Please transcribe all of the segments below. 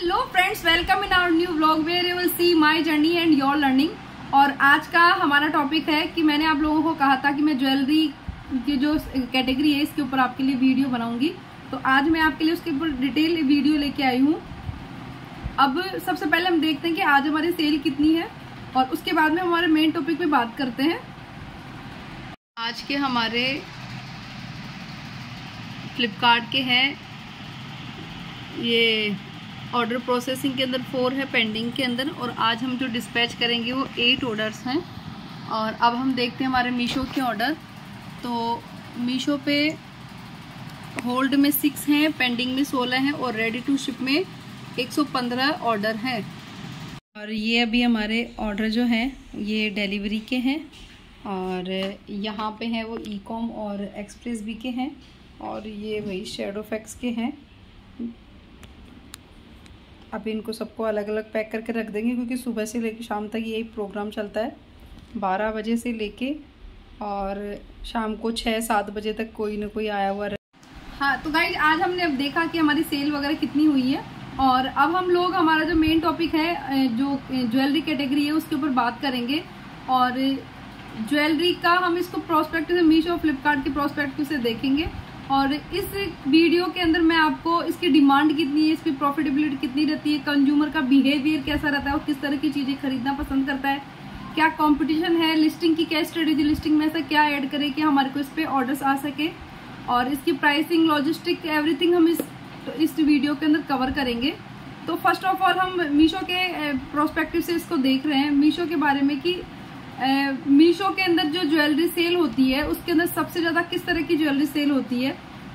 Hello friends, welcome in our new vlog where you will see my journey and your learning. और आज का हमारा topic है कि मैंने आप लोगों को कहा था कि मैं ज्वेलरी की जो कैटेगरी है इसके ऊपर आपके लिए वीडियो बनाऊंगी। तो आज मैं आपके लिए उसके ऊपर डिटेल वीडियो लेके आई हूँ। अब सबसे पहले हम देखते हैं कि आज हमारी सेल कितनी है और उसके बाद में हमारे मेन टॉपिक पे बात करते हैं। आज के हमारे फ्लिपकार्ट के हैं, ये ऑर्डर प्रोसेसिंग के अंदर 4 है, पेंडिंग के अंदर, और आज हम जो डिस्पैच करेंगे वो 8 ऑर्डर्स हैं। और अब हम देखते हैं हमारे मीशो के ऑर्डर। तो मीशो पे होल्ड में 6 हैं, पेंडिंग में 16 हैं और रेडी टू शिप में 115 ऑर्डर हैं। और ये अभी हमारे ऑर्डर जो हैं ये डिलीवरी के हैं और यहाँ पे हैं वो ई-कॉम और एक्सप्रेस भी के हैं और ये वही शैडोफैक्स के हैं। अब इनको सबको अलग अलग पैक करके रख देंगे क्योंकि सुबह से लेके शाम तक यही प्रोग्राम चलता है, 12 बजे से लेके और शाम को 6-7 बजे तक कोई ना कोई आया हुआ रहे। हाँ, तो गाइस आज हमने अब देखा कि हमारी सेल वगैरह कितनी हुई है और अब हम लोग हमारा जो मेन टॉपिक है जो ज्वेलरी कैटेगरी है उसके ऊपर बात करेंगे। और ज्वेलरी का हम इसको प्रोस्पेक्टिव से, मीशो फ्लिपकार्ट के प्रोस्पेक्टिव से देखेंगे। और इस वीडियो के अंदर मैं आपको इसकी डिमांड कितनी है, इसकी प्रॉफिटेबिलिटी कितनी रहती है, कंज्यूमर का बिहेवियर कैसा रहता है और किस तरह की चीजें खरीदना पसंद करता है, क्या कंपटीशन है, लिस्टिंग की क्या स्ट्रेटेजी, लिस्टिंग में ऐसा क्या ऐड करें कि हमारे को इस पे ऑर्डर्स आ सके, और इसकी प्राइसिंग, लॉजिस्टिक, एवरीथिंग हम इस वीडियो के अंदर कवर करेंगे। तो फर्स्ट ऑफ ऑल हम मीशो के प्रोस्पेक्टिव से इसको देख रहे हैं, मीशो के बारे में कि मीशो के अंदर जो ज्वेलरी सेल होती है उसके अंदर सबसे ज्यादा किस तरह की ज्वेलरी सेल होती है।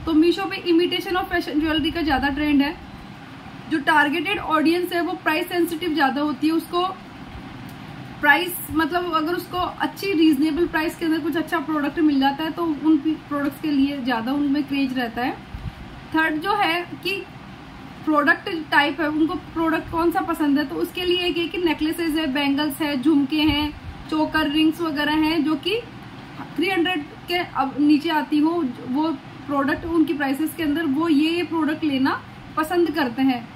तो मीशो पे इमिटेशन और फैशन ज्वेलरी का ज्यादा ट्रेंड है। जो टारगेटेड ऑडियंस है वो प्राइस सेंसिटिव ज्यादा होती है, उसको प्राइस मतलब अगर उसको अच्छी रीजनेबल प्राइस के अंदर कुछ अच्छा प्रोडक्ट मिल जाता है तो उन प्रोडक्ट्स के लिए ज्यादा उनमें क्रेज रहता है। थर्ड जो है कि प्रोडक्ट टाइप है, उनको प्रोडक्ट कौन सा पसंद है, तो उसके लिए एक है कि नेकलेसेस है, बैंगल्स है, झुमके हैं, चोकर, रिंग्स वगैरह हैं जो कि 300 के अब नीचे आती हो, वो प्रोडक्ट उनकी प्राइसेस के अंदर वो ये प्रोडक्ट लेना पसंद करते हैं।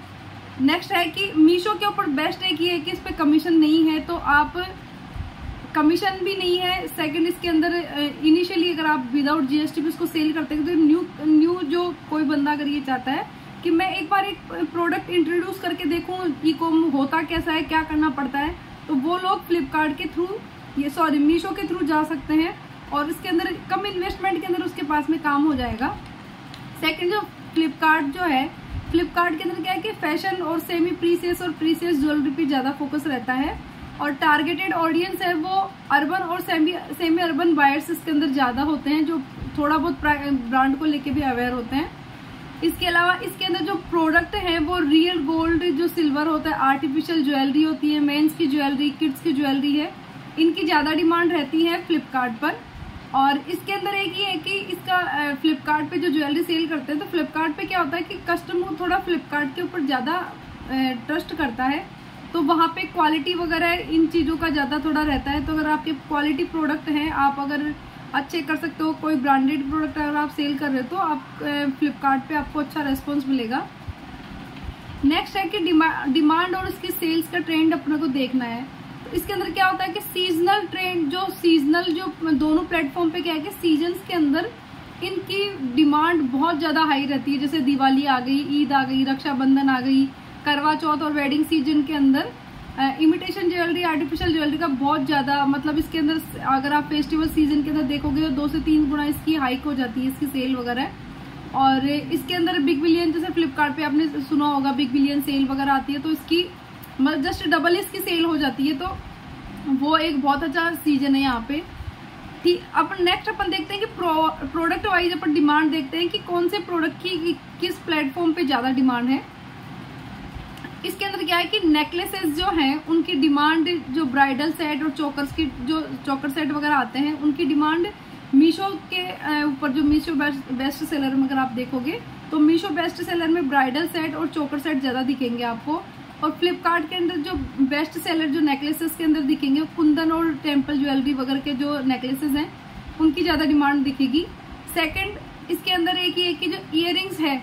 नेक्स्ट है कि मीशो के ऊपर बेस्ट है कि ये कि इस पे कमीशन नहीं है, तो आप कमीशन भी नहीं है। सेकंड, इसके अंदर इनिशियली अगर आप विदाउट जीएसटी भी उसको सेल करते हैं तो न्यू जो कोई बंदा अगर ये चाहता है कि मैं एक बार एक प्रोडक्ट इंट्रोड्यूस करके देखूं ई-कॉम होता कैसा है, क्या करना पड़ता है, तो वो लोग फ्लिपकार्ट के थ्रू मीशो के थ्रू जा सकते हैं और इसके अंदर कम इन्वेस्टमेंट के अंदर उसके पास में काम हो जाएगा। सेकंड, जो फ्लिपकार्ट जो है, फ्लिपकार्ट के अंदर क्या है कि फैशन और सेमी प्रीसियस और प्रीसियस ज्वेलरी पे ज्यादा फोकस रहता है और टारगेटेड ऑडियंस है वो अर्बन और सेमी अर्बन बायर्स इसके अंदर ज्यादा होते हैं जो थोड़ा बहुत ब्रांड को लेके भी अवेयर होते हैं। इसके अलावा इसके अंदर जो प्रोडक्ट है वो रियल गोल्ड, जो सिल्वर होता है, आर्टिफिशियल ज्वेलरी होती है, मेंस की ज्वेलरी, किड्स की ज्वेलरी है, इनकी ज्यादा डिमांड रहती है फ्लिपकार्ट पर। और इसके अंदर एक ये है कि इसका फ्लिपकार्ट पे जो ज्वेलरी सेल करते हैं तो फ्लिपकार्ट पे क्या होता है कि कस्टमर थोड़ा फ्लिपकार्ट के ऊपर ज्यादा ट्रस्ट करता है, तो वहां पे क्वालिटी वगैरह इन चीजों का ज्यादा थोड़ा रहता है। तो अगर आपके क्वालिटी प्रोडक्ट हैं, आप अगर अच्छे कर सकते हो, कोई ब्रांडेड प्रोडक्ट अगर आप सेल कर रहे हो तो आप फ्लिपकार्ट पे आपको अच्छा रेस्पॉन्स मिलेगा। नेक्स्ट है कि डिमांड और इसकी सेल्स का ट्रेंड अपने को देखना है। तो इसके अंदर क्या होता है कि सीजनल ट्रेंड, जो सीजनल जो दोनों प्लेटफॉर्म पे क्या है कि सीजन्स के अंदर इनकी डिमांड बहुत ज्यादा हाई रहती है। जैसे दिवाली आ गई, ईद आ गई, रक्षाबंधन आ गई, करवा चौथ और वेडिंग सीजन के अंदर इमिटेशन ज्वेलरी, आर्टिफिशियल ज्वेलरी का बहुत ज्यादा, मतलब इसके अंदर अगर आप फेस्टिवल सीजन के अंदर देखोगे तो 2 से 3 गुना इसकी हाइक हो जाती है, इसकी सेल वगैरह। और इसके अंदर बिग बिलियन, जैसे फ्लिपकार्ट पे आपने सुना होगा बिग बिलियन सेल वगैरह आती है, तो इसकी जस्ट डबल इसकी सेल हो जाती है, तो वो एक बहुत अच्छा सीजन है यहाँ पे। ठीक, अपन नेक्स्ट अपन देखते हैं कि प्रोडक्ट वाइज अपन डिमांड देखते हैं कि कौन से प्रोडक्ट की किस प्लेटफॉर्म पे ज्यादा डिमांड है। इसके अंदर क्या है कि नेकलेसेस जो हैं उनकी डिमांड, जो ब्राइडल सेट और चोकर्स की जो चोकर सेट वगैरह आते हैं उनकी डिमांड मीशो के ऊपर, जो मीशो बेस्ट सेलर में अगर आप देखोगे तो मीशो बेस्ट सेलर में ब्राइडल सेट और चोकर सेट ज्यादा दिखेंगे आपको। और फ्लिपकार्ट के अंदर जो बेस्ट सेलर जो नेकलेसेस के अंदर दिखेंगे, कुंदन और टेम्पल ज्वेलरी वगैरह के जो नेकलेसेस हैं उनकी ज्यादा डिमांड दिखेगी। सेकंड, इसके अंदर एक ही है कि जो इयररिंग्स है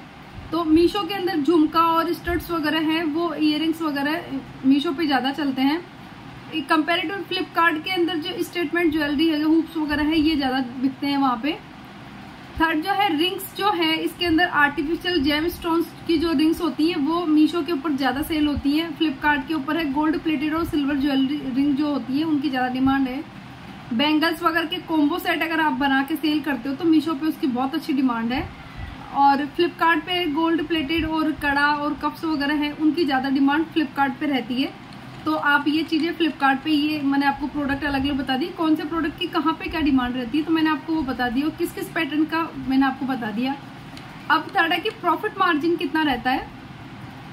तो मीशो के अंदर झुमका और स्टड्स वगैरह हैं, वो इयररिंग्स वगैरह मीशो पे ज़्यादा चलते हैं। कंपेरेटिव फ्लिपकार्ट के अंदर जो स्टेटमेंट ज्वेलरी है, हुप्स वगैरह है, ये ज़्यादा बिकते हैं वहाँ पे। थर्ड जो है रिंग्स जो है, इसके अंदर आर्टिफिशियल जेम स्टोन्स की जो रिंग्स होती हैं वो मीशो के ऊपर ज़्यादा सेल होती हैं। फ्लिपकार्ट के ऊपर है गोल्ड प्लेटेड और सिल्वर ज्वेलरी रिंग जो होती है उनकी ज़्यादा डिमांड है। बैंगल्स वगैरह के कॉम्बो सेट अगर आप बना के सेल करते हो तो मीशो पे उसकी बहुत अच्छी डिमांड है। और फ्लिपकार्ट पे गोल्ड प्लेटेड और कड़ा और कप्स वगैरह हैं, उनकी ज़्यादा डिमांड फ्लिपकार्ट पे रहती है। तो आप ये चीज़ें फ्लिपकार्ट पे, ये मैंने आपको प्रोडक्ट अलग अलग बता दी, कौन से प्रोडक्ट की कहाँ पे क्या डिमांड रहती है, तो मैंने आपको वो बता दी और किस किस पैटर्न का मैंने आपको बता दिया। अब थर्ड है कि प्रॉफिट मार्जिन कितना रहता है।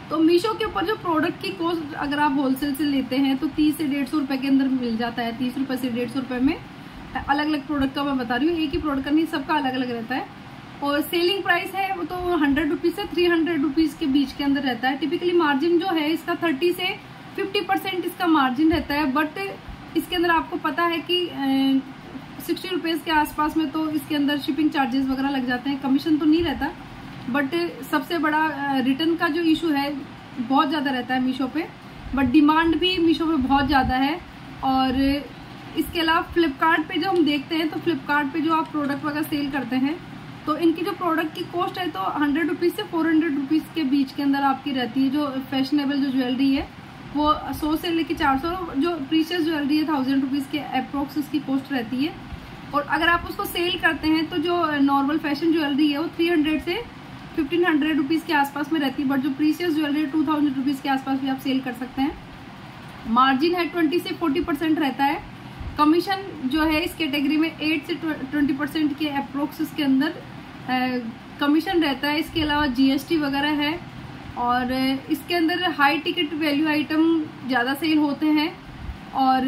तो मीशो के ऊपर जो प्रोडक्ट की कॉस्ट अगर आप होलसेल से लेते हैं तो 30 से 150 रुपये के अंदर मिल जाता है। 30 रुपये से 150 रुपये में अलग अलग प्रोडक्ट का मैं बता रही हूँ, एक ही प्रोडक्ट का नहीं, सबका अलग अलग रहता है। और सेलिंग प्राइस है वो तो 100 रुपीज़ से 300 रुपीज़ के बीच के अंदर रहता है। टिपिकली मार्जिन जो है इसका 30 से 50% इसका मार्जिन रहता है। बट इसके अंदर आपको पता है कि 60 रुपीज़ के आसपास में तो इसके अंदर शिपिंग चार्जेस वगैरह लग जाते हैं, कमीशन तो नहीं रहता। बट सबसे बड़ा रिटर्न का जो इशू है बहुत ज़्यादा रहता है मीशो पे, बट डिमांड भी मीशो पे बहुत ज़्यादा है। और इसके अलावा फ्लिपकार्ट पे जो हम देखते हैं तो फ्लिपकार्ट पे जो आप प्रोडक्ट वगैरह सेल करते हैं तो इनकी जो प्रोडक्ट की कॉस्ट है तो 100 रुपीज़ से 400 रुपीज़ के बीच के अंदर आपकी रहती है। जो फैशनेबल जो ज्वेलरी है वो 100 से लेकर 400, जो प्रीशियस ज्वेलरी है 1000 रुपीज़ के अप्रोक्स उसकी कॉस्ट रहती है। और अगर आप उसको सेल करते हैं तो जो नॉर्मल फैशन ज्वेलरी है वो 300 से 1500 रुपीज़ के आसपास में रहती है। बट जो प्रीशियस ज्वेलरी 2000 रुपीज़ के आसपास भी आप सेल कर सकते हैं। मार्जिन है 20 से 40% रहता है। कमीशन जो है इस कैटेगरी में 8 से 20% के अप्रोक्स इसके अंदर कमीशन रहता है। इसके अलावा GST वगैरह है। और इसके अंदर हाई टिकट वैल्यू आइटम ज़्यादा सेल होते हैं। और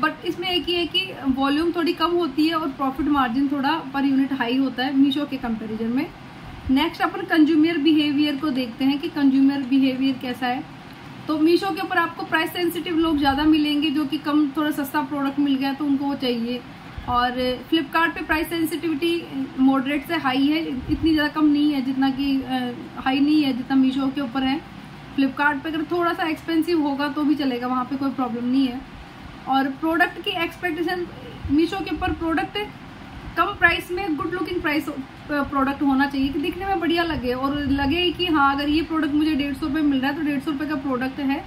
बट इसमें एक ही है कि वॉल्यूम थोड़ी कम होती है और प्रॉफिट मार्जिन थोड़ा पर यूनिट हाई होता है मीशो के कंपैरिजन में। नेक्स्ट अपन कंज्यूमर बिहेवियर को देखते हैं कि कंज्यूमर बिहेवियर कैसा है। तो मीशो के ऊपर आपको प्राइस सेंसिटिव लोग ज़्यादा मिलेंगे, जो कि कम थोड़ा सस्ता प्रोडक्ट मिल गया तो उनको वो चाहिए। और फ्लिपकार्ट पे प्राइस सेंसिटिविटी मॉडरेट से हाई है, इतनी ज़्यादा कम नहीं है जितना कि हाई नहीं है जितना मीशो के ऊपर है। फ्लिपकार्ट पे अगर थोड़ा सा एक्सपेंसिव होगा तो भी चलेगा, वहाँ पे कोई प्रॉब्लम नहीं है। और प्रोडक्ट की एक्सपेक्टेशन मीशो के ऊपर प्रोडक्ट कम प्राइस में गुड लुकिंग प्रोडक्ट होना चाहिए कि दिखने में बढ़िया लगे और लगे कि हाँ अगर ये प्रोडक्ट मुझे 150 रुपये मिल रहा है तो 150 रुपये का प्रोडक्ट है।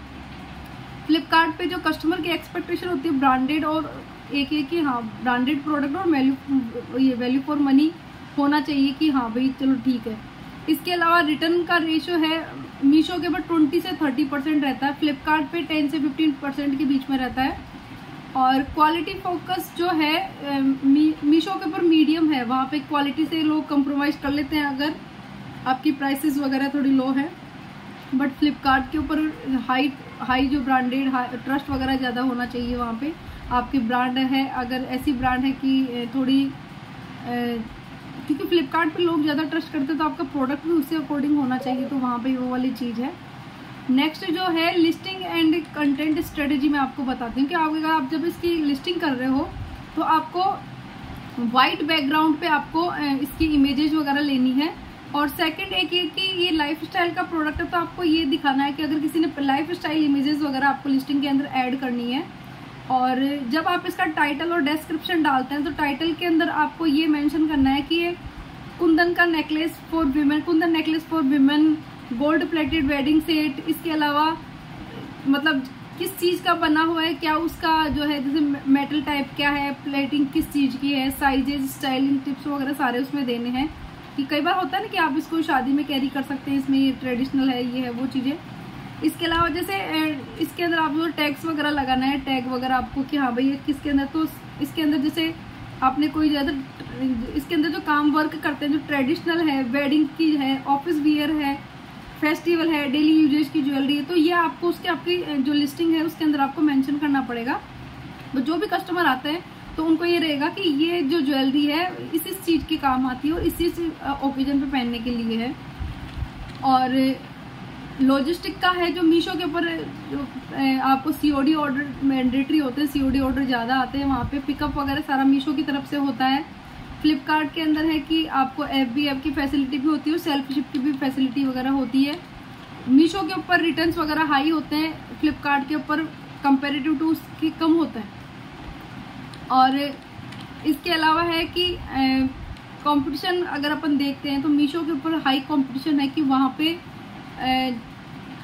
फ्लिपकार्ट पे जो कस्टमर की एक्सपेक्टेशन होती है ब्रांडेड और एक कि हाँ ब्रांडेड प्रोडक्ट और वैल्यू फॉर मनी होना चाहिए कि हाँ भाई चलो ठीक है। इसके अलावा रिटर्न का रेशियो है मीशो के ऊपर 20 से 30% रहता है, फ्लिपकार्ट पे 10 से 15% के बीच में रहता है। और क्वालिटी फोकस जो है मीशो के ऊपर मीडियम है, वहाँ पे क्वालिटी से लोग कंप्रोमाइज़ कर लेते हैं अगर आपकी प्राइसेस वगैरह थोड़ी लो है। बट फ्लिपकार्ट के ऊपर हाई जो ब्रांडेड ट्रस्ट वगैरह ज़्यादा होना चाहिए वहाँ पे। आपकी ब्रांड है अगर ऐसी ब्रांड है कि थोड़ी क्योंकि फ्लिपकार्ट पे लोग ज़्यादा ट्रस्ट करते हैं तो आपका प्रोडक्ट भी उससे अकॉर्डिंग होना चाहिए, तो वहाँ पे वो वाली चीज़ है। नेक्स्ट जो है लिस्टिंग एंड कंटेंट स्ट्रेटेजी मैं आपको बताती हूँ कि अगर आप जब इसकी लिस्टिंग कर रहे हो तो आपको वाइट बैकग्राउंड पे आपको इसकी इमेजेस वगैरह लेनी है। और सेकंड एक ये कि ये लाइफस्टाइल का प्रोडक्ट है तो आपको ये दिखाना है कि अगर किसी ने लाइफस्टाइल इमेजेस वगैरह आपको लिस्टिंग के अंदर ऐड करनी है। और जब आप इसका टाइटल और डिस्क्रिप्शन डालते हैं तो टाइटल के अंदर आपको ये मेंशन करना है कि ये कुंदन का necklace for women, Kundan necklace for women, gold plated wedding set. इसके अलावा मतलब किस चीज़ का बना हुआ है, क्या उसका जो है जैसे मेटल टाइप क्या है, प्लेटिंग किस चीज़ की है, साइजेज, स्टाइलिंग टिप्स वगैरह सारे उसमें देने हैं। कि कई बार होता है ना कि आप इसको शादी में कैरी कर सकते हैं, इसमें ये ट्रेडिशनल है, ये है वो चीज़ें। इसके अलावा जैसे इसके अंदर आप जो टैग्स वगैरह लगाना है, टैग वगैरह आपको कि हाँ भाई ये किसके अंदर, तो इसके अंदर जैसे आपने कोई ज़्यादा इसके अंदर जो काम वर्क करते हैं जो ट्रेडिशनल है, वेडिंग की है, ऑफिस वियर है, फेस्टिवल है, डेली यूजेज की ज्वेलरी है, तो ये आपको उसके आपकी जो लिस्टिंग है उसके अंदर आपको मेंशन करना पड़ेगा। तो जो भी कस्टमर आते हैं तो उनको ये रहेगा कि ये जो ज्वेलरी है इस चीज़ के काम आती है और इसी ओकेजन पे पहनने के लिए है। और लॉजिस्टिक का है जो मीशो के ऊपर आपको COD ऑर्डर मैंडेटरी होते हैं, COD ऑर्डर ज़्यादा आते हैं, वहाँ पे पिकअप वगैरह सारा मीशो की तरफ से होता है। फ्लिपकार्ट के अंदर है कि आपको FBF की फैसिलिटी भी होती है और सेल्फ शिप की भी फैसिलिटी वगैरह होती है। मीशो के ऊपर रिटर्न्स वगैरह हाई होते हैं, फ्लिपकार्ट के ऊपर कंपेरेटिव टू उसके कम होते हैं। और इसके अलावा है कि कंपटीशन अगर अपन देखते हैं तो मीशो के ऊपर हाई कंपटीशन है कि वहाँ पे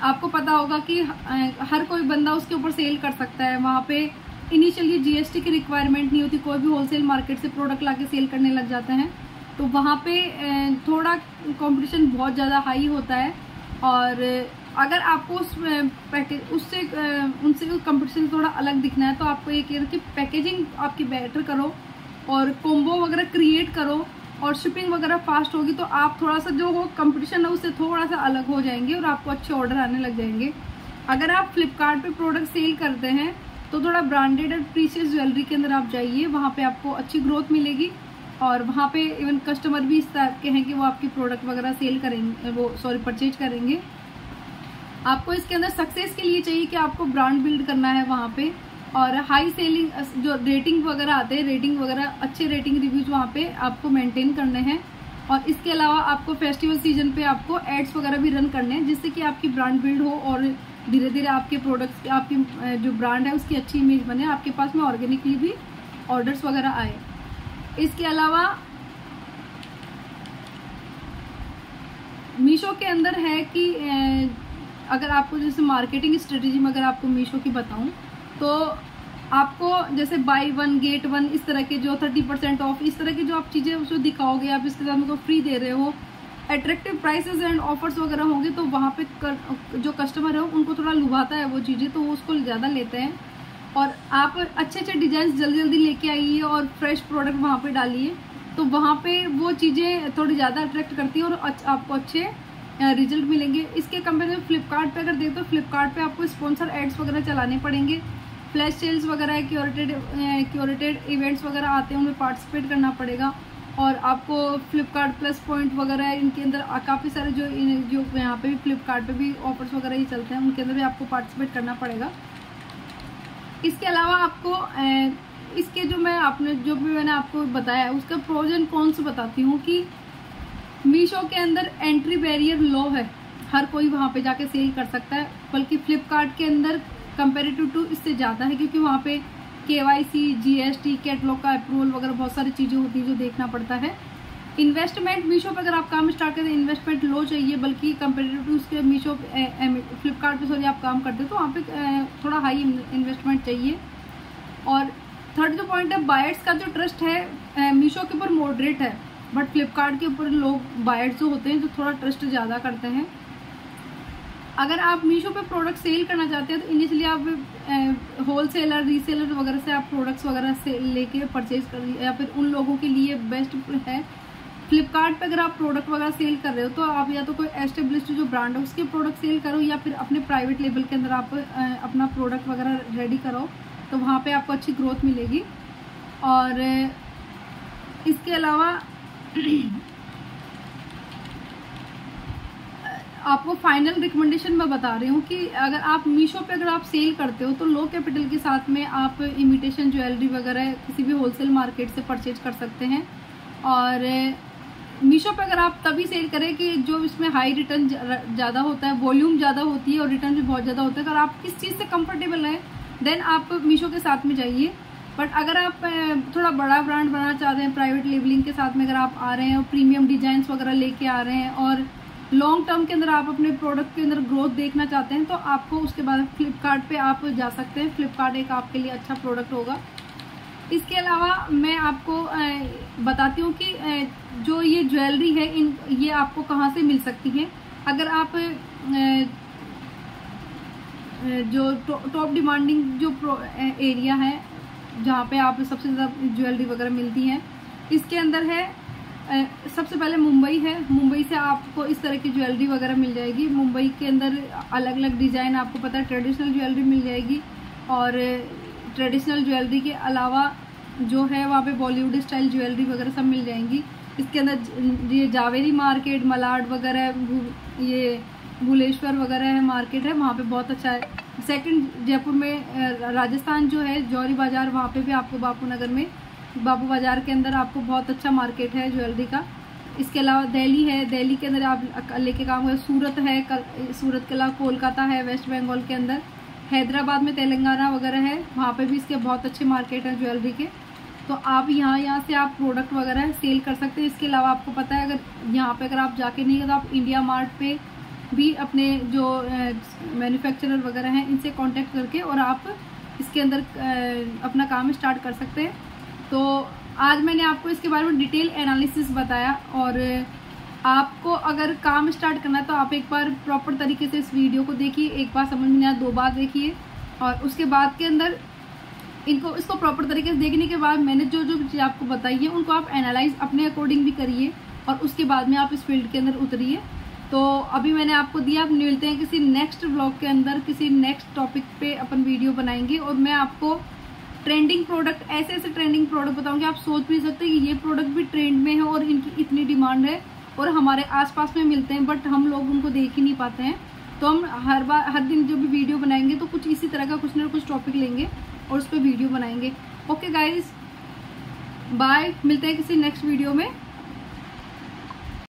आपको पता होगा कि हर कोई बंदा उसके ऊपर सेल कर सकता है। वहाँ पे इनिशियली GST की रिक्वायरमेंट नहीं होती, कोई भी होलसेल मार्केट से प्रोडक्ट लाके सेल करने लग जाते हैं, तो वहाँ पे थोड़ा कंपटीशन बहुत ज़्यादा हाई होता है। और अगर आपको उस पैकेज उससे उनसे कंपटीशन थोड़ा अलग दिखना है तो आपको ये कह रहे कि पैकेजिंग आपकी बेटर करो और कॉम्बो वगैरह क्रिएट करो और शिपिंग वगैरह फास्ट होगी तो आप थोड़ा सा जो वो कंपटीशन है उससे थोड़ा सा अलग हो जाएंगे और आपको अच्छे ऑर्डर आने लग जाएंगे। अगर आप फ्लिपकार्ट पे प्रोडक्ट सेल करते हैं तो थोड़ा ब्रांडेड और प्रीशियस ज्वेलरी के अंदर आप जाइए, वहाँ पे आपको अच्छी ग्रोथ मिलेगी और वहाँ पे इवन कस्टमर भी इस टाइप के हैं कि वो आपकी प्रोडक्ट वगैरह सेल करेंगे, परचेज करेंगे। आपको इसके अंदर सक्सेस के लिए चाहिए कि आपको ब्रांड बिल्ड करना है वहाँ पे, और हाई सेलिंग जो रेटिंग वगैरह आते हैं, रेटिंग वगैरह अच्छे रेटिंग रिव्यूज वहाँ पे आपको मेंटेन करने हैं। और इसके अलावा आपको फेस्टिवल सीजन पे आपको एड्स वगैरह भी रन करने हैं जिससे कि आपकी ब्रांड बिल्ड हो और धीरे धीरे आपके प्रोडक्ट्स, आपकी जो ब्रांड है उसकी अच्छी इमेज बने, आपके पास में ऑर्गेनिकली भी ऑर्डर्स वगैरह आए। इसके अलावा मीशो के अंदर है कि अगर आपको जैसे मार्केटिंग स्ट्रेटेजी में अगर आपको मीशो की बताऊं तो आपको जैसे बाय 1 गेट 1 इस तरह के जो 30% ऑफ इस तरह की जो आप चीज़ें उसको दिखाओगे, आप इसके साथ उनको फ्री दे रहे हो, अट्रैक्टिव प्राइसेस एंड ऑफर्स वगैरह होंगे तो वहाँ पे जो कस्टमर है उनको थोड़ा लुभाता है वो चीज़ें, तो वो उसको ज़्यादा लेते हैं। और आप अच्छे अच्छे डिजाइन जल्दी जल्दी लेके आइए और फ्रेश प्रोडक्ट वहाँ पे डालिए तो वहाँ पे वो चीज़ें थोड़ी ज़्यादा अट्रैक्ट करती है और आपको अच्छे रिजल्ट मिलेंगे। इसके कंपेरिजन फ्लिपकार्ट पे अगर देखो तो फ्लिपकार्ट पे आपको स्पॉन्सर एड्स वगैरह चलाने पड़ेंगे, फ्लैश सेल्स वगैरह, क्यूरेटेड इवेंट्स वगैरह आते हैं उनमें पार्टिसिपेट करना पड़ेगा। और आपको फ्लिपकार्ट प्लस पॉइंट वगैरह इनके अंदर काफ़ी सारे जो यहाँ पे भी फ्लिपकार्ट पे भी ऑफर्स वगैरह ही चलते हैं उनके अंदर भी आपको पार्टिसिपेट करना पड़ेगा। इसके अलावा आपको इसके जो मैंने आपको बताया उसका प्रोज एंड कॉन्स बताती हूँ कि मीशो के अंदर एंट्री बैरियर लो है, हर कोई वहाँ पे जाके सेल कर सकता है, बल्कि फ्लिपकार्ट के अंदर कंपेरेटिव टू इससे ज़्यादा है क्योंकि वहाँ पे KYC, GST, कैटलॉग का अप्रूवल वगैरह बहुत सारी चीज़ें होती है जो देखना पड़ता है। इन्वेस्टमेंट मीशो पे अगर आप काम स्टार्ट करें इन्वेस्टमेंट लो चाहिए, बल्कि कंपेरेटिव टू उसके फ्लिपकार्ट पे आप काम करते हो तो वहाँ पे थोड़ा हाई इन्वेस्टमेंट चाहिए। और थर्ड जो पॉइंट है, बायर्स का जो ट्रस्ट है मीशो के ऊपर मॉडरेट है, बट फ्लिपकार्ट के ऊपर लोग बायर्स जो होते हैं जो थोड़ा ट्रस्ट ज़्यादा करते हैं। अगर आप मीशो पे प्रोडक्ट सेल करना चाहते हैं तो इनिशियली आप होलसेलर, रीसेलर वगैरह से आप प्रोडक्ट्स वगैरह से लेके परचेज करिए, या फिर उन लोगों के लिए बेस्ट है। फ्लिपकार्ट पे अगर आप प्रोडक्ट वगैरह सेल कर रहे हो तो आप या तो कोई एस्टेब्लिश्ड जो ब्रांड है उसके प्रोडक्ट सेल करो या फिर अपने प्राइवेट लेवल के अंदर आप अपना प्रोडक्ट वगैरह रेडी करो तो वहाँ पे आपको अच्छी ग्रोथ मिलेगी। और इसके अलावा आपको फाइनल रिकमेंडेशन मैं बता रही हूँ कि अगर आप मीशो पे अगर आप सेल करते हो तो लो कैपिटल के साथ में आप इमिटेशन ज्वेलरी वगैरह किसी भी होलसेल मार्केट से परचेज कर सकते हैं। और मीशो पे अगर आप तभी सेल करें कि जो इसमें हाई रिटर्न ज़्यादा होता है, वॉल्यूम ज़्यादा होती है और रिटर्न भी बहुत ज़्यादा होता है। अगर आप किस चीज़ से कंफर्टेबल हैं देन आप मीशो के साथ में जाइए। बट अगर आप थोड़ा बड़ा ब्रांड बनाना चाहते हैं, प्राइवेट लेबलिंग के साथ में अगर आप आ रहे हैं और प्रीमियम डिजाइंस वगैरह लेके आ रहे हैं और लॉन्ग टर्म के अंदर आप अपने प्रोडक्ट के अंदर ग्रोथ देखना चाहते हैं तो आपको उसके बाद फ्लिपकार्ट पे आप जा सकते हैं। फ्लिपकार्ट एक आपके लिए अच्छा प्रोडक्ट होगा। इसके अलावा मैं आपको बताती हूँ कि जो ये ज्वेलरी है ये आपको कहाँ से मिल सकती है। अगर आप जो टॉप डिमांडिंग जो एरिया है जहाँ पे आप सबसे ज़्यादा ज्वेलरी वगैरह मिलती है, इसके अंदर है सबसे पहले मुंबई है। मुंबई से आपको इस तरह की ज्वेलरी वगैरह मिल जाएगी। मुंबई के अंदर अलग अलग डिज़ाइन आपको पता है, ट्रेडिशनल ज्वेलरी मिल जाएगी और ट्रेडिशनल ज्वेलरी के अलावा जो है वहाँ पे बॉलीवुड स्टाइल ज्वेलरी वगैरह सब मिल जाएंगी। इसके अंदर ये जावेरी मार्केट, मलाड वगैरह, ये भुलेश्वर वगैरह है मार्केट है, वहाँ पे बहुत अच्छा है। सेकंड जयपुर में राजस्थान जो है जौहरी बाज़ार, वहाँ पे भी आपको बापू नगर में बाबू बाजार के अंदर आपको बहुत अच्छा मार्केट है ज्वेलरी का। इसके अलावा दिल्ली है, दिल्ली के अंदर आप लेके काम करें। सूरत है, सूरत के अलावा कोलकाता है वेस्ट बंगाल के अंदर, हैदराबाद में तेलंगाना वगैरह है, वहाँ पे भी इसके बहुत अच्छे मार्केट हैं ज्वेलरी के। तो आप यहाँ से आप प्रोडक्ट वगैरह सेल कर सकते हैं। इसके अलावा आपको पता है अगर यहाँ पे अगर आप जाके नहीं गए तो आप इंडिया मार्ट पे भी अपने जो मैन्युफैक्चरर वगैरह हैं इनसे कांटेक्ट करके और आप इसके अंदर अपना काम स्टार्ट कर सकते हैं। तो आज मैंने आपको इसके बारे में डिटेल एनालिसिस बताया, और आपको अगर काम स्टार्ट करना है तो आप एक बार प्रॉपर तरीके से इस वीडियो को देखिए, एक बार समझ में आया 2 बार देखिए, और उसके बाद के अंदर इसको प्रॉपर तरीके से देखने के बाद मैंने जो चीज़ आपको बताई है उनको आप एनालाइज अपने अकॉर्डिंग भी करिए, और उसके बाद में आप इस फील्ड के अंदर उतरिए। तो अभी मैंने आपको दिया, आप मिलते हैं किसी नेक्स्ट व्लॉग के अंदर, किसी नेक्स्ट टॉपिक पे अपन वीडियो बनाएंगे, और मैं आपको ट्रेंडिंग प्रोडक्ट, ऐसे ट्रेंडिंग प्रोडक्ट बताऊंगी आप सोच भी सकते हैं कि ये प्रोडक्ट भी ट्रेंड में है और इनकी इतनी डिमांड है और हमारे आसपास में मिलते हैं, बट हम लोग उनको देख ही नहीं पाते हैं। तो हम हर दिन जो भी वीडियो बनाएंगे तो कुछ इसी तरह का कुछ ना कुछ टॉपिक लेंगे और उस पर वीडियो बनाएंगे। ओके गाइज, बाय, मिलते हैं किसी नेक्स्ट वीडियो में।